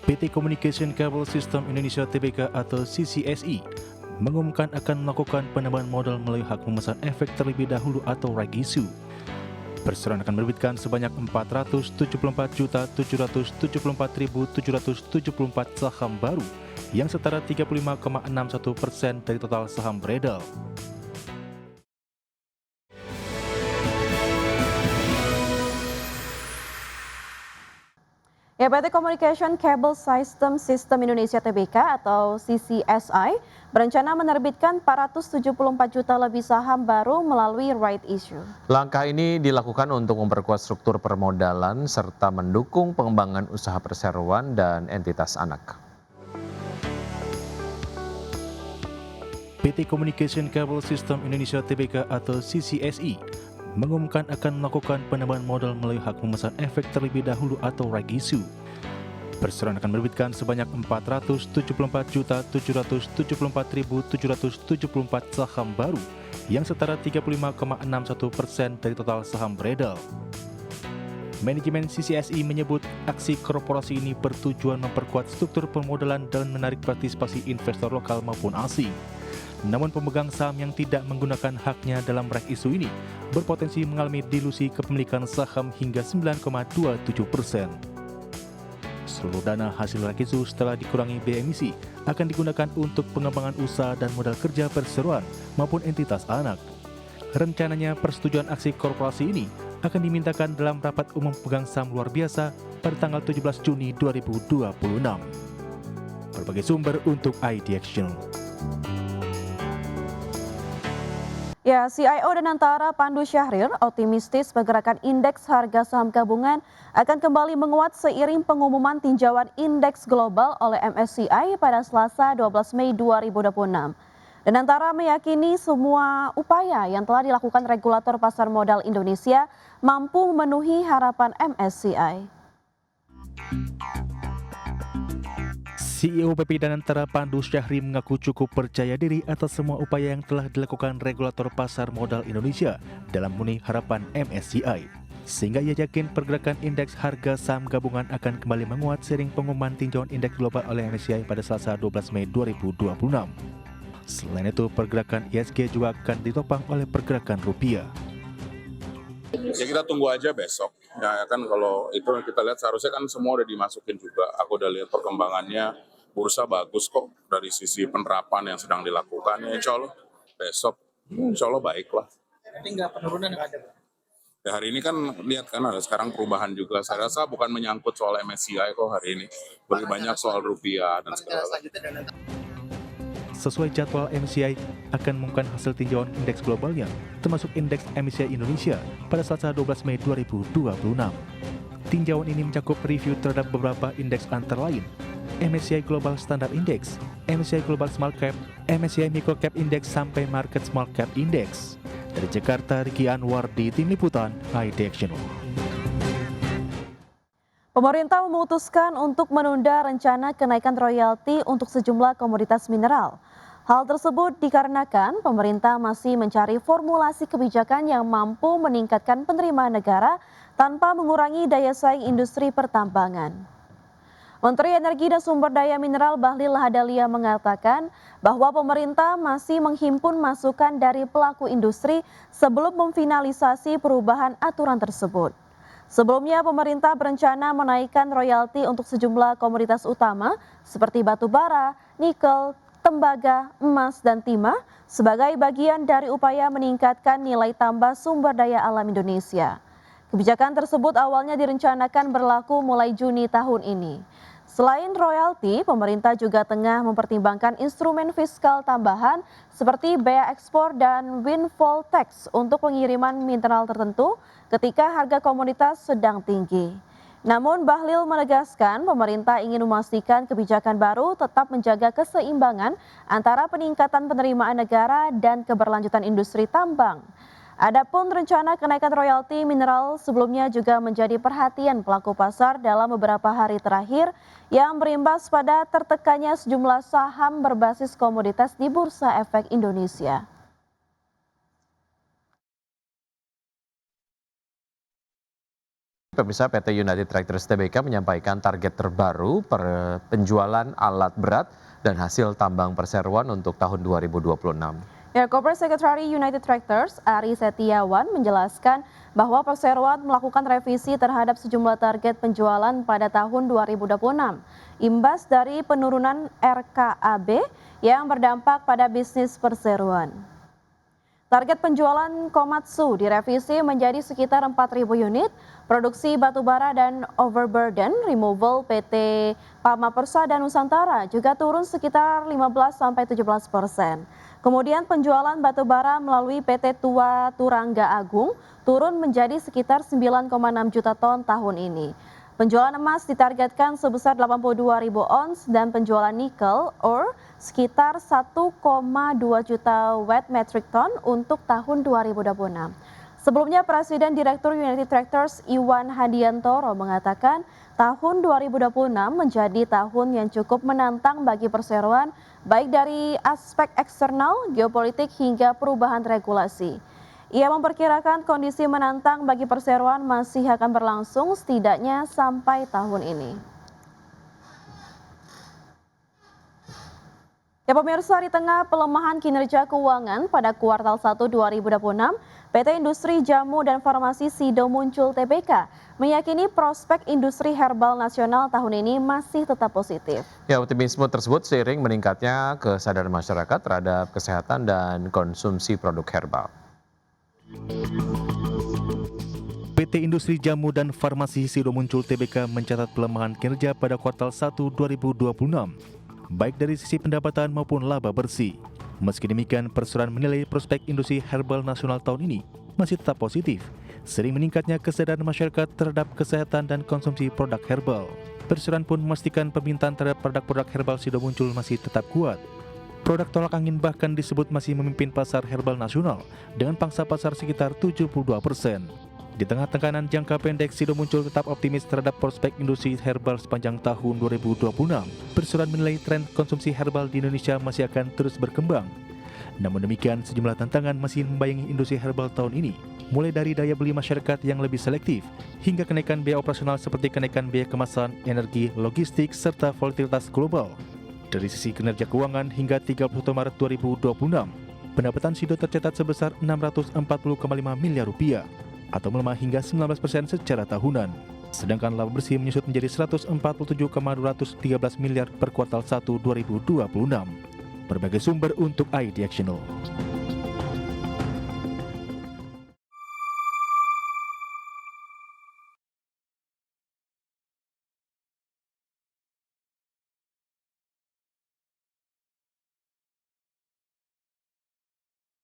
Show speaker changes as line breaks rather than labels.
PT Communication Cable System Indonesia Tbk atau CCSI mengumumkan akan melakukan penambahan modal melalui hak memesan efek terlebih dahulu atau right issue. Perseroan akan menerbitkan sebanyak 474.774.774 saham baru yang setara 35,61% dari total saham beredar.
Ya, PT Communication Cable System Indonesia Tbk atau CCSI berencana menerbitkan 474 juta lebih saham baru melalui right issue.
Langkah ini dilakukan untuk memperkuat struktur permodalan serta mendukung pengembangan usaha perseroan dan entitas anak.
PT Communication Cable System Indonesia Tbk atau CCSI mengumumkan akan melakukan penambahan modal melalui hak memesan efek terlebih dahulu atau right issue. Perseroan akan menerbitkan sebanyak 474.774.774 saham baru yang setara 35,61% dari total saham beredar. Manajemen CCSI menyebut aksi korporasi ini bertujuan memperkuat struktur permodalan dan menarik partisipasi investor lokal maupun asing. Namun pemegang saham yang tidak menggunakan haknya dalam right issue ini berpotensi mengalami dilusi kepemilikan saham hingga 9,27%. Seluruh dana hasil right issue setelah dikurangi biaya emisi akan digunakan untuk pengembangan usaha dan modal kerja perseroan maupun entitas anak. Rencananya persetujuan aksi korporasi ini akan dimintakan dalam rapat umum pemegang saham luar biasa pada tanggal 17 Juni 2026. Berbagai sumber untuk ID Action.
Ya, CIO Danantara Pandu Syahrir optimistis pergerakan indeks harga saham gabungan akan kembali menguat seiring pengumuman tinjauan indeks global oleh MSCI pada Selasa 12 Mei 2026. Danantara meyakini semua upaya yang telah dilakukan regulator pasar modal Indonesia mampu memenuhi harapan MSCI.
CEO BP Danantara Pandu Syahrir mengaku cukup percaya diri atas semua upaya yang telah dilakukan regulator pasar modal Indonesia dalam memenuhi harapan MSCI. Sehingga ia yakin pergerakan indeks harga saham gabungan akan kembali menguat seiring pengumuman tinjauan indeks global oleh MSCI pada Selasa 12 Mei 2026. Selain itu, pergerakan ISG juga akan ditopang oleh pergerakan rupiah.
Ya kita tunggu aja besok. Ya kan kalau itu kita lihat seharusnya kan semua udah dimasukin juga. Aku udah lihat perkembangannya, bursa bagus kok dari sisi penerapan yang sedang dilakukan. Ya insya Allah besok, insya Allah baik lah.
Tapi nggak penurunan yang ada, Pak?
Ya hari ini kan lihat kan ada sekarang perubahan juga. Saya rasa bukan menyangkut soal MSCI kok hari ini. Lebih banyak soal rupiah dan segala.
Sesuai jadwal MSCI akan mengumumkan hasil tinjauan indeks globalnya, termasuk indeks MSCI Indonesia pada Selasa 12 Mei 2026. Tinjauan ini mencakup review terhadap beberapa indeks antara lain MSCI Global Standard Index, MSCI Global Small Cap, MSCI Micro Cap Index sampai Market Small Cap Index. Dari Jakarta, Riki Anwar di Tim Liputan ID Action.
Pemerintah memutuskan untuk menunda rencana kenaikan royalti untuk sejumlah komoditas mineral. Hal tersebut dikarenakan pemerintah masih mencari formulasi kebijakan yang mampu meningkatkan penerimaan negara tanpa mengurangi daya saing industri pertambangan. Menteri Energi dan Sumber Daya Mineral Bahlil Lahadalia mengatakan bahwa pemerintah masih menghimpun masukan dari pelaku industri sebelum memfinalisasi perubahan aturan tersebut. Sebelumnya pemerintah berencana menaikkan royalti untuk sejumlah komoditas utama seperti batu bara, nikel, tembaga, emas, dan timah sebagai bagian dari upaya meningkatkan nilai tambah sumber daya alam Indonesia. Kebijakan tersebut awalnya direncanakan berlaku mulai Juni tahun ini. Selain royalti, pemerintah juga tengah mempertimbangkan instrumen fiskal tambahan seperti bea ekspor dan windfall tax untuk pengiriman mineral tertentu ketika harga komoditas sedang tinggi. Namun Bahlil menegaskan pemerintah ingin memastikan kebijakan baru tetap menjaga keseimbangan antara peningkatan penerimaan negara dan keberlanjutan industri tambang. Adapun rencana kenaikan royalti mineral sebelumnya juga menjadi perhatian pelaku pasar dalam beberapa hari terakhir yang berimbas pada tertekannya sejumlah saham berbasis komoditas di Bursa Efek Indonesia.
Pemirsa, PT United Tractors Tbk menyampaikan target terbaru per penjualan alat berat dan hasil tambang perseroan untuk tahun 2026.
Ya, Corporate Secretary United Tractors, Ari Setiawan, menjelaskan bahwa perseroan melakukan revisi terhadap sejumlah target penjualan pada tahun 2026, imbas dari penurunan RKAB yang berdampak pada bisnis perseroan. Target penjualan Komatsu direvisi menjadi sekitar 4.000 unit, produksi batubara dan overburden removal PT Pama Persa dan Nusantara juga turun sekitar 15-17%. Kemudian penjualan batubara melalui PT Tua Turangga Agung turun menjadi sekitar 9,6 juta ton tahun ini. Penjualan emas ditargetkan sebesar 82.000 ons dan penjualan nikel ore sekitar 1,2 juta wet metric ton untuk tahun 2026. Sebelumnya Presiden Direktur United Tractors Iwan Hadiantoro mengatakan tahun 2026 menjadi tahun yang cukup menantang bagi perseroan baik dari aspek eksternal, geopolitik hingga perubahan regulasi. Ia memperkirakan kondisi menantang bagi perseroan masih akan berlangsung setidaknya sampai tahun ini. Ya pemirsa, di tengah pelemahan kinerja keuangan pada kuartal 1 2026, PT Industri Jamu dan Farmasi Sido Muncul Tbk meyakini prospek industri herbal nasional tahun ini masih tetap positif.
Ya, optimisme tersebut seiring meningkatnya kesadaran masyarakat terhadap kesehatan dan konsumsi produk herbal.
PT Industri Jamu dan Farmasi Sido Muncul Tbk mencatat pelemahan kinerja pada kuartal 1 2026, baik dari sisi pendapatan maupun laba bersih. Meski demikian, perseroan menilai prospek industri herbal nasional tahun ini masih tetap positif, sering meningkatnya kesadaran masyarakat terhadap kesehatan dan konsumsi produk herbal. Perseroan pun memastikan permintaan terhadap produk-produk herbal Sido Muncul masih tetap kuat. Produk tolak angin bahkan disebut masih memimpin pasar herbal nasional dengan pangsa pasar sekitar 72%. Di tengah tekanan jangka pendek, Sido Muncul tetap optimis terhadap prospek industri herbal sepanjang tahun 2026. Perseroan menilai tren konsumsi herbal di Indonesia masih akan terus berkembang. Namun demikian, sejumlah tantangan masih membayangi industri herbal tahun ini, mulai dari daya beli masyarakat yang lebih selektif, hingga kenaikan biaya operasional seperti kenaikan biaya kemasan, energi, logistik, serta volatilitas global. Dari sisi kinerja keuangan hingga 31 Maret 2026, pendapatan Sido tercatat sebesar Rp640,5 miliar atau melemah hingga 19% secara tahunan. Sedangkan laba bersih menyusut menjadi Rp147,213 miliar per kuartal 1 2026. Berbagai sumber untuk IDXchannel.